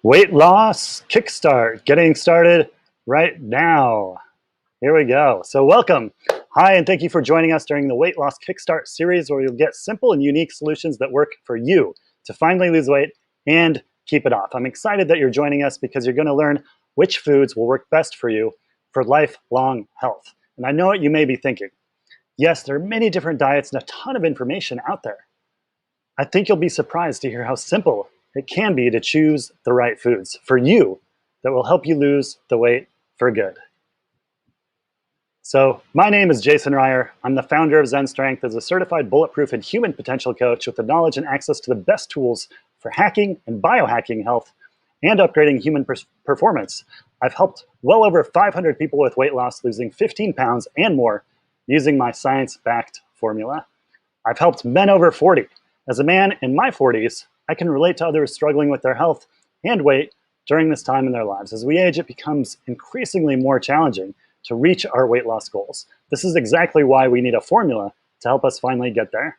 Weight loss kickstart, getting started right now. Here we go. So welcome. Hi, and thank you for joining us during the Weight Loss Kickstart series, where you'll get simple and unique solutions that work for you to finally lose weight and keep it off. I'm excited that you're joining us because you're going to learn which foods will work best for you for lifelong health. And I know what you may be thinking. Yes, there are many different diets and a ton of information out there. I think you'll be surprised to hear how simple it can be to choose the right foods for you that will help you lose the weight for good. So my name is Jason Ryer. I'm the founder of Zen Strength as a certified bulletproof and human potential coach with the knowledge and access to the best tools for hacking and biohacking health and upgrading human performance. I've helped well over 500 people with weight loss, losing 15 pounds and more using my science-backed formula. I've helped men over 40. As a man in my 40s, I can relate to others struggling with their health and weight during this time in their lives. As we age, it becomes increasingly more challenging to reach our weight loss goals. This is exactly why we need a formula to help us finally get there.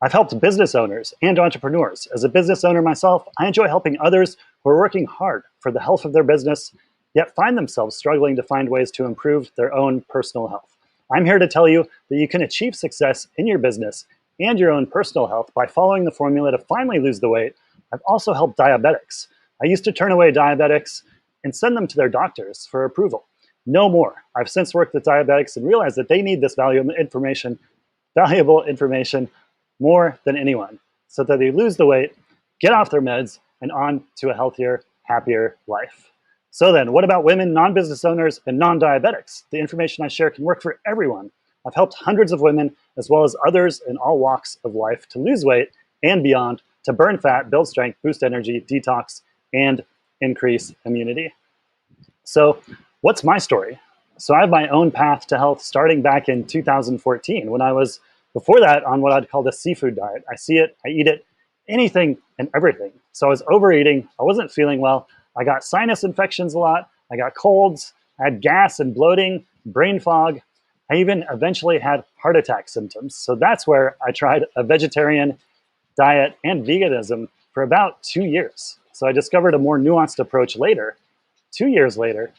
I've helped business owners and entrepreneurs. As a business owner myself, I enjoy helping others who are working hard for the health of their business, yet find themselves struggling to find ways to improve their own personal health. I'm here to tell you that you can achieve success in your business and your own personal health by following the formula to finally lose the weight. I've also helped diabetics. I used to turn away diabetics and send them to their doctors for approval. No more. I've since worked with diabetics and realized that they need this valuable information more than anyone, so that they lose the weight, get off their meds, and on to a healthier, happier life. So then, what about women, non-business owners, and non-diabetics? The information I share can work for everyone. I've helped hundreds of women, as well as others in all walks of life, to lose weight and beyond, to burn fat, build strength, boost energy, detox, and increase immunity. So what's my story? So I have my own path to health starting back in 2014, when I was, before that, on what I'd call the seafood diet. I see it, I eat it, anything and everything. So I was overeating, I wasn't feeling well, I got sinus infections a lot, I got colds, I had gas and bloating, brain fog. I even eventually had heart attack symptoms. So that's where I tried a vegetarian diet and veganism for about 2 years. So I discovered a more nuanced approach later, 2 years later,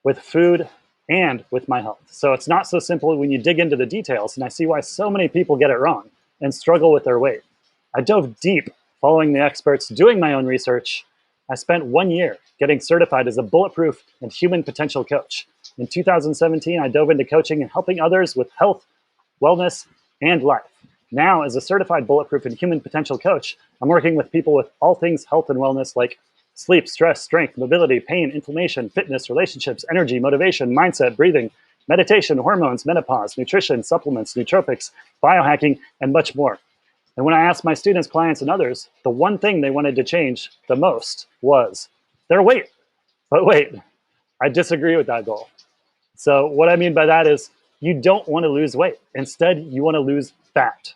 with food and with my health. So it's not so simple when you dig into the details, and I see why so many people get it wrong and struggle with their weight. I dove deep, following the experts, doing my own research. I spent 1 year getting certified as a bulletproof and human potential coach. In 2017, I dove into coaching and helping others with health, wellness, and life. Now, as a certified bulletproof and human potential coach, I'm working with people with all things health and wellness, like sleep, stress, strength, mobility, pain, inflammation, fitness, relationships, energy, motivation, mindset, breathing, meditation, hormones, menopause, nutrition, supplements, nootropics, biohacking, and much more. And when I asked my students, clients, and others, the one thing they wanted to change the most was their weight. But wait, I disagree with that goal. So what I mean by that is you don't want to lose weight. Instead, you want to lose fat.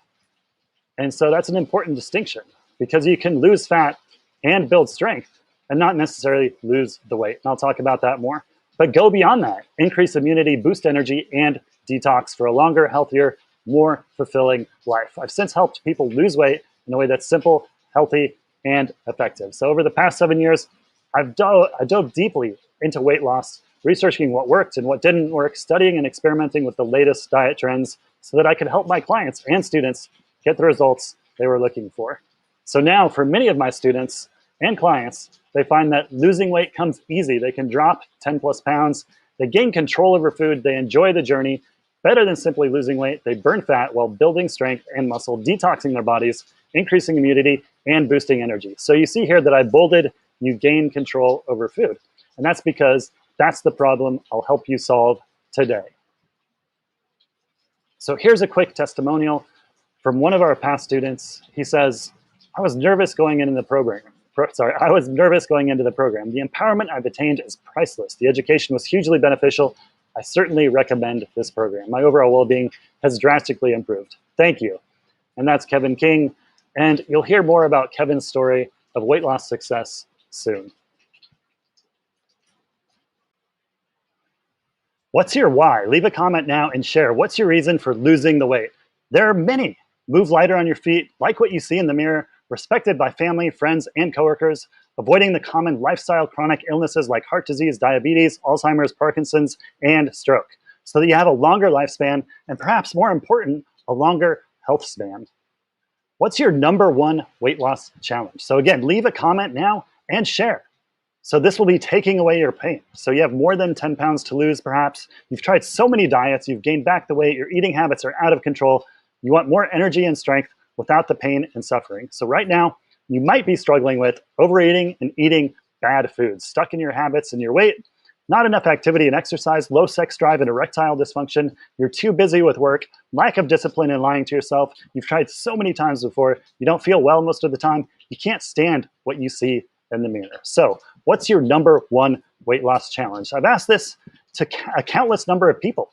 And so that's an important distinction, because you can lose fat and build strength and not necessarily lose the weight. And I'll talk about that more. But go beyond that. Increase immunity, boost energy, and detox for a longer, healthier, more fulfilling life. I've since helped people lose weight in a way that's simple, healthy, and effective. So over the past 7 years, I dove deeply into weight loss, researching what worked and what didn't work, studying and experimenting with the latest diet trends so that I could help my clients and students get the results they were looking for. So now, for many of my students and clients, they find that losing weight comes easy. They can drop 10 plus pounds, they gain control over food, they enjoy the journey. Better than simply losing weight, they burn fat while building strength and muscle, detoxing their bodies, increasing immunity, and boosting energy. So you see here that I bolded, you gain control over food. And that's because that's the problem I'll help you solve today. So here's a quick testimonial from one of our past students. He says, I was nervous going into the program. The empowerment I've attained is priceless. The education was hugely beneficial. I certainly recommend this program. My overall well-being has drastically improved. Thank you. And that's Kevin King. And you'll hear more about Kevin's story of weight loss success soon. What's your why? Leave a comment now and share. What's your reason for losing the weight? There are many. Move lighter on your feet, like what you see in the mirror, respected by family, friends, and coworkers. avoiding the common lifestyle chronic illnesses like heart disease, diabetes, Alzheimer's, Parkinson's, and stroke, so that you have a longer lifespan and, perhaps more important, a longer health span. What's your #1 weight loss challenge? So again, leave a comment now and share. So this will be taking away your pain. So you have more than 10 pounds to lose, perhaps. You've tried so many diets, you've gained back the weight, your eating habits are out of control. You want more energy and strength without the pain and suffering. So right now, you might be struggling with overeating and eating bad foods, stuck in your habits and your weight, not enough activity and exercise, low sex drive and erectile dysfunction. You're too busy with work, lack of discipline and lying to yourself. You've tried so many times before. You don't feel well most of the time. You can't stand what you see in the mirror. So what's your #1 weight loss challenge? I've asked this to a countless number of people.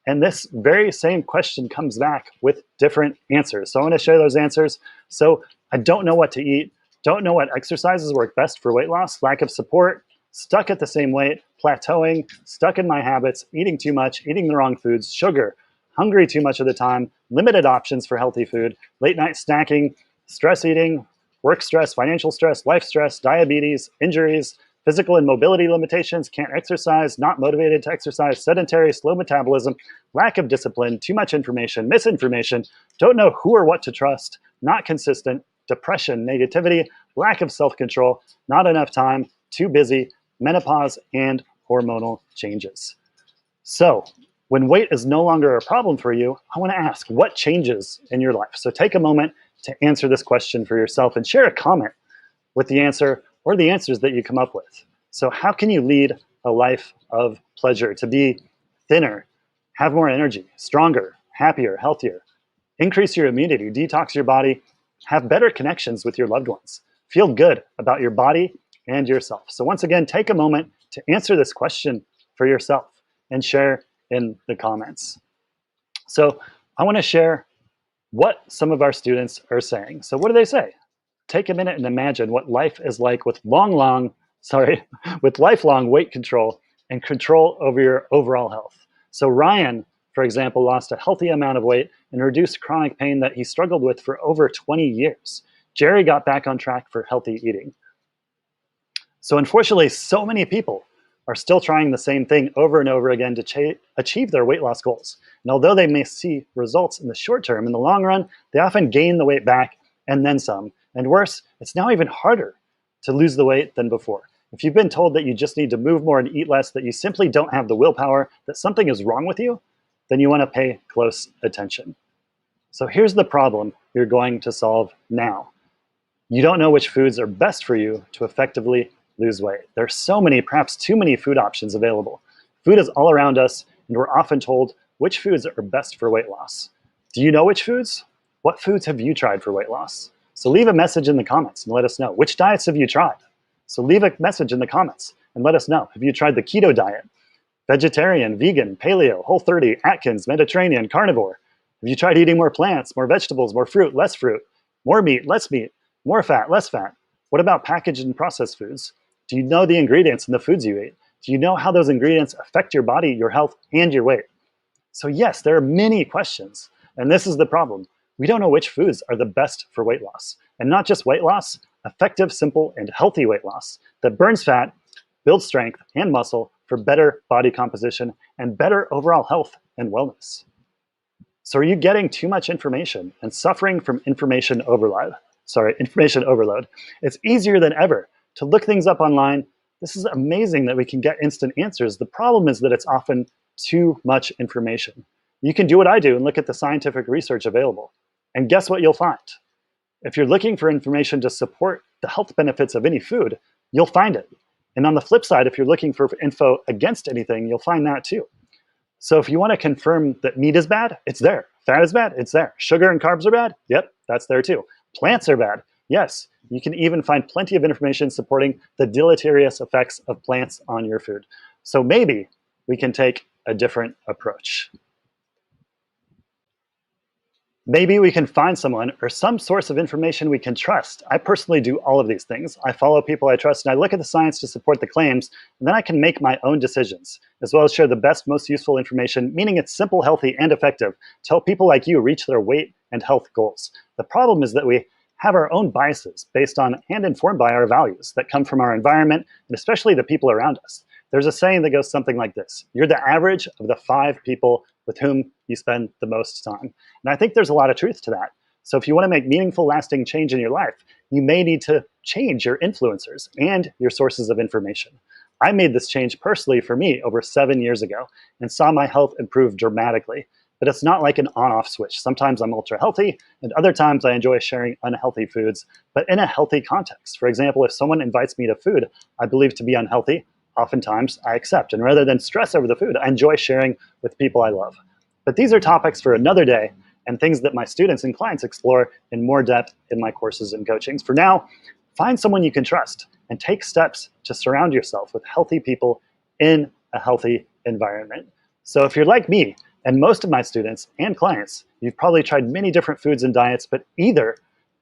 And this very same question comes back with different answers. So I want to share those answers. So I don't know what to eat, don't know what exercises work best for weight loss, lack of support, stuck at the same weight, plateauing, stuck in my habits, eating too much, eating the wrong foods, sugar, hungry too much of the time, limited options for healthy food, late night snacking, stress eating, work stress, financial stress, life stress, diabetes, injuries, physical and mobility limitations, can't exercise, not motivated to exercise, sedentary, slow metabolism, lack of discipline, too much information, misinformation, don't know who or what to trust, not consistent, depression, negativity, lack of self-control, not enough time, too busy, menopause, and hormonal changes. So when weight is no longer a problem for you, I want to ask, what changes in your life? So take a moment to answer this question for yourself and share a comment with the answer or the answers that you come up with. So how can you lead a life of pleasure, to be thinner, have more energy, stronger, happier, healthier, increase your immunity, detox your body, have better connections with your loved ones, feel good about your body and yourself? So once again, take a moment to answer this question for yourself and share in the comments. So I want to share what some of our students are saying. So what do they say? Take a minute and imagine what life is like with with lifelong weight control and control over your overall health. So Ryan, for example, lost a healthy amount of weight and reduced chronic pain that he struggled with for over 20 years. Jerry got back on track for healthy eating. So unfortunately, so many people are still trying the same thing over and over again to achieve their weight loss goals. And although they may see results in the short term, in the long run, they often gain the weight back and then some. And worse, it's now even harder to lose the weight than before. If you've been told that you just need to move more and eat less, that you simply don't have the willpower, that something is wrong with you, then you want to pay close attention. So here's the problem you're going to solve now. You don't know which foods are best for you to effectively lose weight. There's so many, perhaps too many food options available. Food is all around us, and we're often told which foods are best for weight loss. Do you know which foods? What foods have you tried for weight loss? So leave a message in the comments and let us know. Which diets have you tried? So leave a message in the comments and let us know. Have you tried the keto diet, vegetarian, vegan, paleo, Whole30, Atkins, Mediterranean, carnivore? Have you tried eating more plants, more vegetables, more fruit, more meat, less meat, more fat, less fat? What about packaged and processed foods? Do you know the ingredients in the foods you eat? Do you know how those ingredients affect your body, your health, and your weight? So yes, there are many questions, and this is the problem. We don't know which foods are the best for weight loss. And not just weight loss, effective, simple, and healthy weight loss that burns fat, builds strength and muscle for better body composition and better overall health and wellness. So are you getting too much information and suffering from information overload? It's easier than ever to look things up online. This is amazing that we can get instant answers. The problem is that it's often too much information. You can do what I do and look at the scientific research available. And guess what you'll find? If you're looking for information to support the health benefits of any food, you'll find it. And on the flip side, if you're looking for info against anything, you'll find that too. So if you want to confirm that meat is bad, it's there. Fat is bad, it's there. Sugar and carbs are bad, yep, that's there too. Plants are bad, yes. You can even find plenty of information supporting the deleterious effects of plants on your food. So maybe we can take a different approach. Maybe we can find someone or some source of information we can trust. I personally do all of these things. I follow people I trust, and I look at the science to support the claims, and then I can make my own decisions, as well as share the best, most useful information, meaning it's simple, healthy, and effective to help people like you reach their weight and health goals. The problem is that we have our own biases based on and informed by our values that come from our environment and especially the people around us. There's a saying that goes something like this: you're the average of the 5 people with whom you spend the most time. And I think there's a lot of truth to that. So if you want to make meaningful, lasting change in your life, you may need to change your influencers and your sources of information. I made this change personally for me over 7 years ago and saw my health improve dramatically. But it's not like an on-off switch. Sometimes I'm ultra healthy, and other times I enjoy sharing unhealthy foods, but in a healthy context. For example, if someone invites me to food I believe to be unhealthy, oftentimes I accept. And rather than stress over the food, I enjoy sharing with people I love. But these are topics for another day and things that my students and clients explore in more depth in my courses and coachings. For now, find someone you can trust and take steps to surround yourself with healthy people in a healthy environment. So if you're like me, and most of my students and clients, you've probably tried many different foods and diets, but either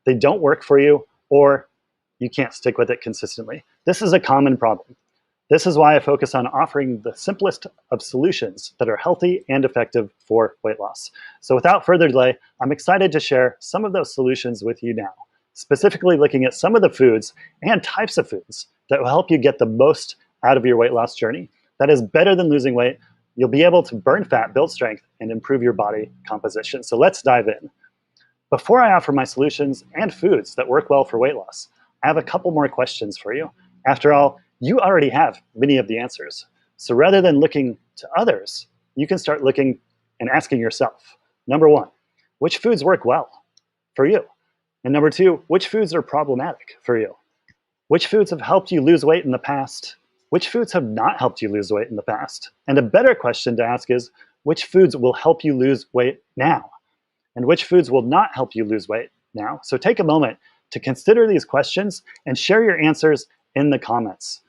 they don't work for you or you can't stick with it consistently. This is a common problem. This is why I focus on offering the simplest of solutions that are healthy and effective for weight loss. So without further delay, I'm excited to share some of those solutions with you now, specifically looking at some of the foods and types of foods that will help you get the most out of your weight loss journey. That is better than losing weight. You'll be able to burn fat, build strength, and improve your body composition. So let's dive in. Before I offer my solutions and foods that work well for weight loss, I have a couple more questions for you. After all, you already have many of the answers. So rather than looking to others, you can start looking and asking yourself. Number 1, which foods work well for you? And number 2, which foods are problematic for you? Which foods have helped you lose weight in the past? Which foods have not helped you lose weight in the past? And a better question to ask is, which foods will help you lose weight now? And which foods will not help you lose weight now? So take a moment to consider these questions and share your answers in the comments.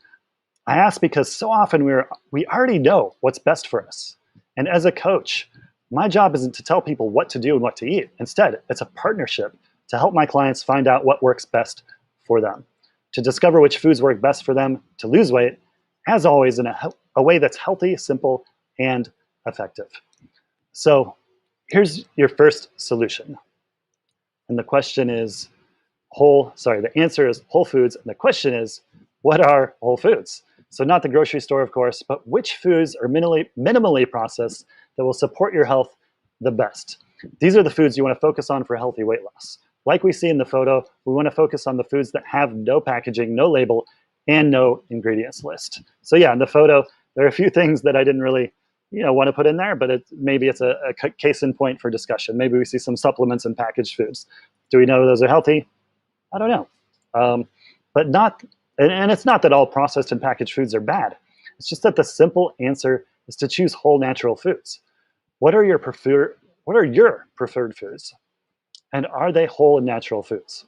I ask because so often we already know what's best for us. And as a coach, my job isn't to tell people what to do and what to eat. Instead, it's a partnership to help my clients find out what works best for them, to discover which foods work best for them to lose weight, as always, in a way that's healthy, simple, and effective. So here's your first solution. And the question is the answer is whole foods. And the question is, what are whole foods? So not the grocery store, of course, but which foods are minimally processed that will support your health the best? These are the foods you want to focus on for healthy weight loss. Like we see in the photo, we want to focus on the foods that have no packaging, no label, and no ingredients list. So yeah, in the photo, there are a few things that I didn't really want to put in there, but maybe it's a case in point for discussion. Maybe we see some supplements and packaged foods. Do we know those are healthy? I don't know. And it's not that all processed and packaged foods are bad. It's just that the simple answer is to choose whole natural foods. What are your preferred foods? And are they whole and natural foods?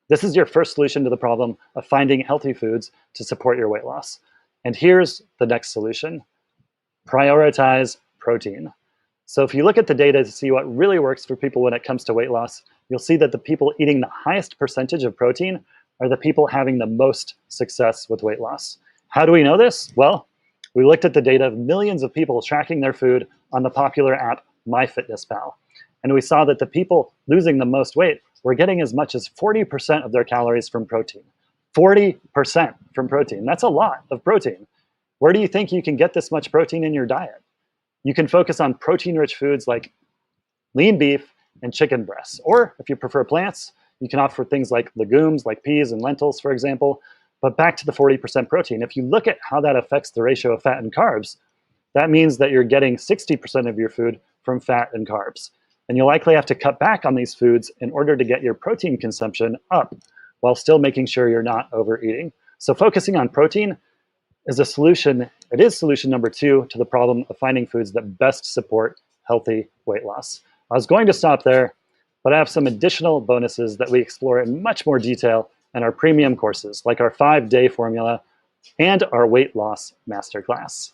This is your first solution to the problem of finding healthy foods to support your weight loss. And here's the next solution. Prioritize protein. So if you look at the data to see what really works for people when it comes to weight loss, you'll see that the people eating the highest percentage of protein are the people having the most success with weight loss. How do we know this? Well, we looked at the data of millions of people tracking their food on the popular app MyFitnessPal. And we saw that the people losing the most weight were getting as much as 40% of their calories from protein. 40% from protein. That's a lot of protein. Where do you think you can get this much protein in your diet? You can focus on protein-rich foods like lean beef and chicken breasts. Or if you prefer plants, you can opt for things like legumes, like peas and lentils, for example. But back to the 40% protein, if you look at how that affects the ratio of fat and carbs, that means that you're getting 60% of your food from fat and carbs. And you'll likely have to cut back on these foods in order to get your protein consumption up while still making sure you're not overeating. So focusing on protein is a solution. It is solution number 2 to the problem of finding foods that best support healthy weight loss. I was going to stop there, but I have some additional bonuses that we explore in much more detail in our premium courses, like our 5-day formula and our weight loss masterclass.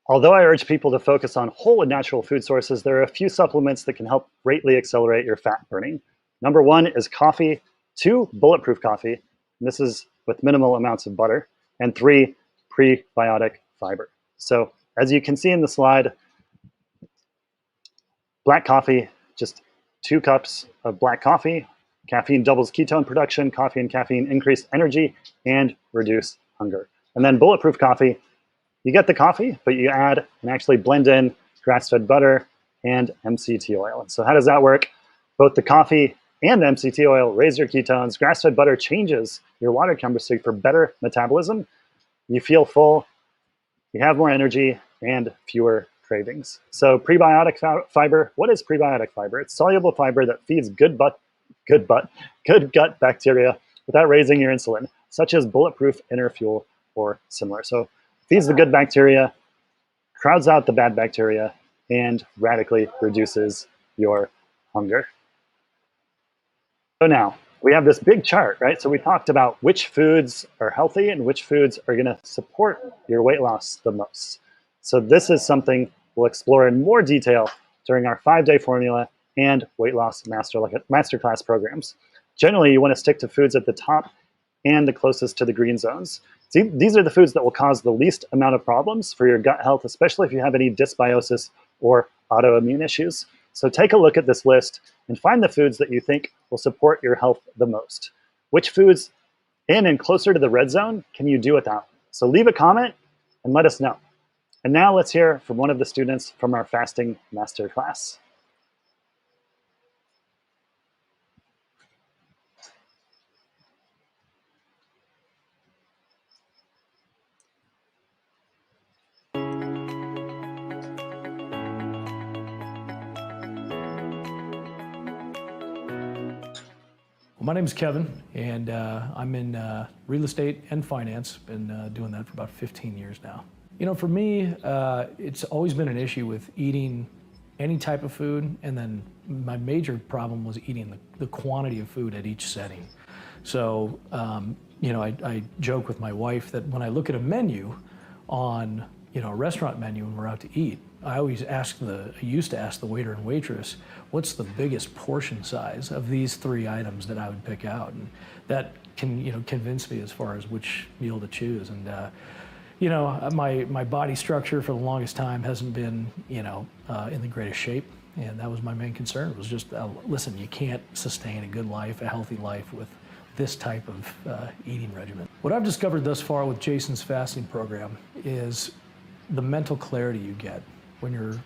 Although I urge people to focus on whole and natural food sources, there are a few supplements that can help greatly accelerate your fat burning. Number 1 is coffee, 2, bulletproof coffee, and this is with minimal amounts of butter, and 3, prebiotic fiber. So as you can see in the slide, Black coffee, just 2 cups of black coffee. Caffeine doubles ketone production. Coffee and caffeine increase energy and reduce hunger. And then bulletproof coffee, you get the coffee, but you add and actually blend in grass-fed butter and MCT oil. So how does that work? Both the coffee and the MCT oil raise your ketones. Grass-fed butter changes your water chemistry for better metabolism. You feel full, you have more energy, and fewer cravings. So prebiotic fiber, what is prebiotic fiber? It's soluble fiber that feeds good gut bacteria without raising your insulin, such as bulletproof inner fuel or similar. So feeds the good bacteria, crowds out the bad bacteria, and radically reduces your hunger. So now we have this big chart, right? So we talked about which foods are healthy and which foods are going to support your weight loss the most. So this is something we'll explore in more detail during our 5-day formula and weight loss masterclass programs. Generally, you want to stick to foods at the top and the closest to the green zones. See, these are the foods that will cause the least amount of problems for your gut health, especially if you have any dysbiosis or autoimmune issues. So take a look at this list and find the foods that you think will support your health the most. Which foods in and closer to the red zone can you do without? So leave a comment and let us know. And now let's hear from one of the students from our fasting masterclass. My name is Kevin, and I'm in real estate and finance. Been doing that for about 15 years now. You know, for me, it's always been an issue with eating any type of food, and then my major problem was eating the quantity of food at each setting. So, you know, I joke with my wife that when I look at a menu on, you know, a restaurant menu when we're out to eat, I used to ask the waiter and waitress, what's the biggest portion size of these 3 items that I would pick out? And that can, you know, convince me as far as which meal to choose. And, you know, my body structure for the longest time hasn't been, you know, in the greatest shape. And that was my main concern. It was just, listen, you can't sustain a good life, a healthy life with this type of eating regimen. What I've discovered thus far with Jason's fasting program is the mental clarity you get when you're,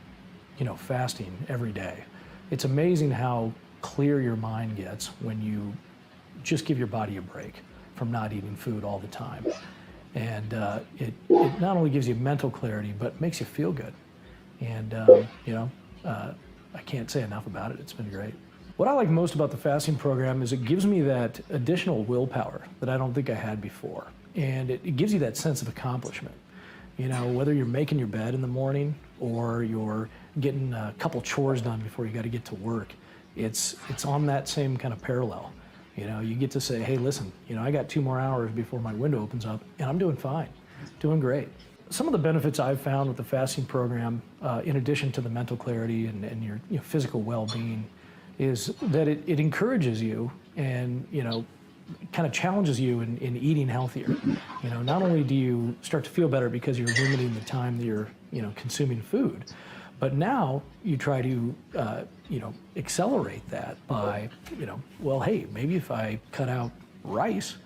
you know, fasting every day. It's amazing how clear your mind gets when you just give your body a break from not eating food all the time. And it not only gives you mental clarity, but makes you feel good. And, you know, I can't say enough about it. It's been great. What I like most about the fasting program is it gives me that additional willpower that I don't think I had before. And it gives you that sense of accomplishment. You know, whether you're making your bed in the morning or you're getting a couple chores done before you got to get to work, it's on that same kind of parallel. You know, you get to say, hey, listen, you know, I got 2 more hours before my window opens up, and I'm doing fine, doing great. Some of the benefits I've found with the fasting program, in addition to the mental clarity and your, you know, physical well-being, is that it encourages you and, you know, kind of challenges you in eating healthier. You know, not only do you start to feel better because you're limiting the time that you're, you know, consuming food, but now you try to, you know, accelerate that by, you know, well, hey, maybe if I cut out rice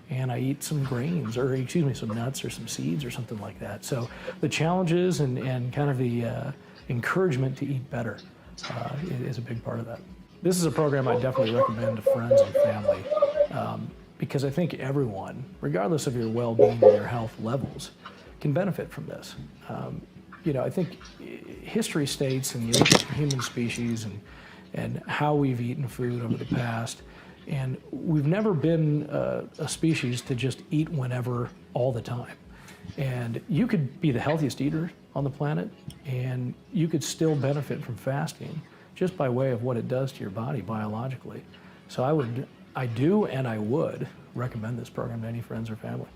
and I eat some grains, or excuse me, some nuts or some seeds or something like that. So the challenges and kind of the encouragement to eat better is a big part of that. This is a program I definitely recommend to friends and family. Because I think everyone, regardless of your well-being and your health levels, can benefit from this. You know, I think history states, and you look at the human species and how we've eaten food over the past, and we've never been a species to just eat whenever, all the time. And you could be the healthiest eater on the planet, and you could still benefit from fasting just by way of what it does to your body biologically. So I do and I would recommend this program to any friends or family.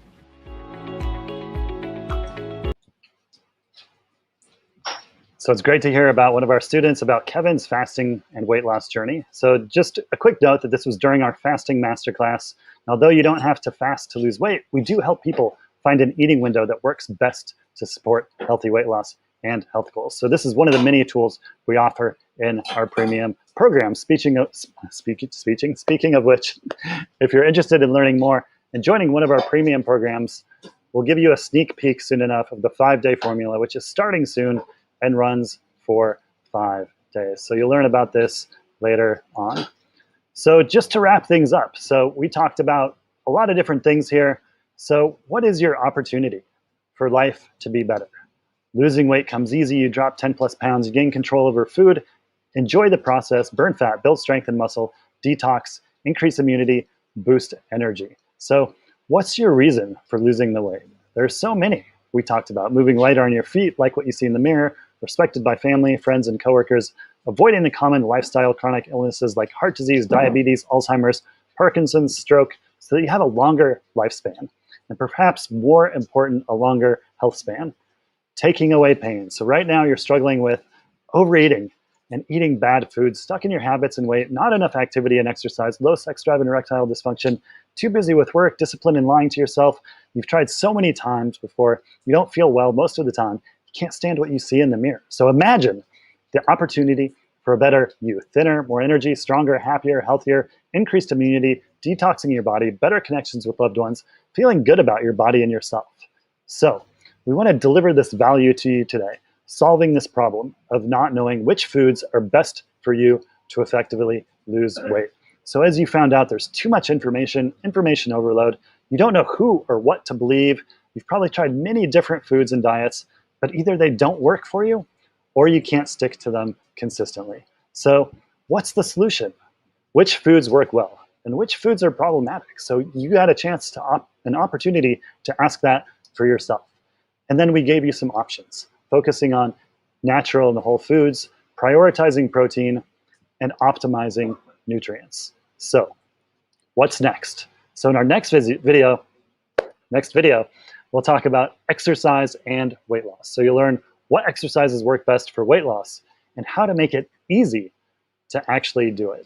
So it's great to hear about one of our students about Kevin's fasting and weight loss journey. So just a quick note that this was during our fasting masterclass. Although you don't have to fast to lose weight, we do help people find an eating window that works best to support healthy weight loss and health goals. So this is one of the many tools we offer in our premium program. Speaking of which, if you're interested in learning more and joining one of our premium programs, we'll give you a sneak peek soon enough of the 5-day formula, which is starting soon and runs for 5 days. So you'll learn about this later on. So just to wrap things up, so we talked about a lot of different things here. So what is your opportunity for life to be better? Losing weight comes easy. You drop 10 plus pounds, you gain control over food, enjoy the process, burn fat, build strength and muscle, detox, increase immunity, boost energy. So what's your reason for losing the weight? There's so many. We talked about moving lighter on your feet, like what you see in the mirror, respected by family, friends, and coworkers, avoiding the common lifestyle chronic illnesses like heart disease, diabetes, Alzheimer's, Parkinson's, stroke, so that you have a longer lifespan, and perhaps more important, a longer health span. Taking away pain. So right now you're struggling with overeating and eating bad foods, stuck in your habits and weight, not enough activity and exercise, low sex drive and erectile dysfunction, too busy with work, discipline and lying to yourself. You've tried so many times before, you don't feel well most of the time, you can't stand what you see in the mirror. So imagine the opportunity for a better you, thinner, more energy, stronger, happier, healthier, increased immunity, detoxing your body, better connections with loved ones, feeling good about your body and yourself. So we want to deliver this value to you today, solving this problem of not knowing which foods are best for you to effectively lose weight. So as you found out, there's too much information overload. You don't know who or what to believe. You've probably tried many different foods and diets, but either they don't work for you or you can't stick to them consistently. So what's the solution? Which foods work well and which foods are problematic? So you had a chance to an opportunity to ask that for yourself. And then we gave you some options, focusing on natural and whole foods, prioritizing protein, and optimizing nutrients. So what's next? So in our next video, we'll talk about exercise and weight loss. So you'll learn what exercises work best for weight loss and how to make it easy to actually do it.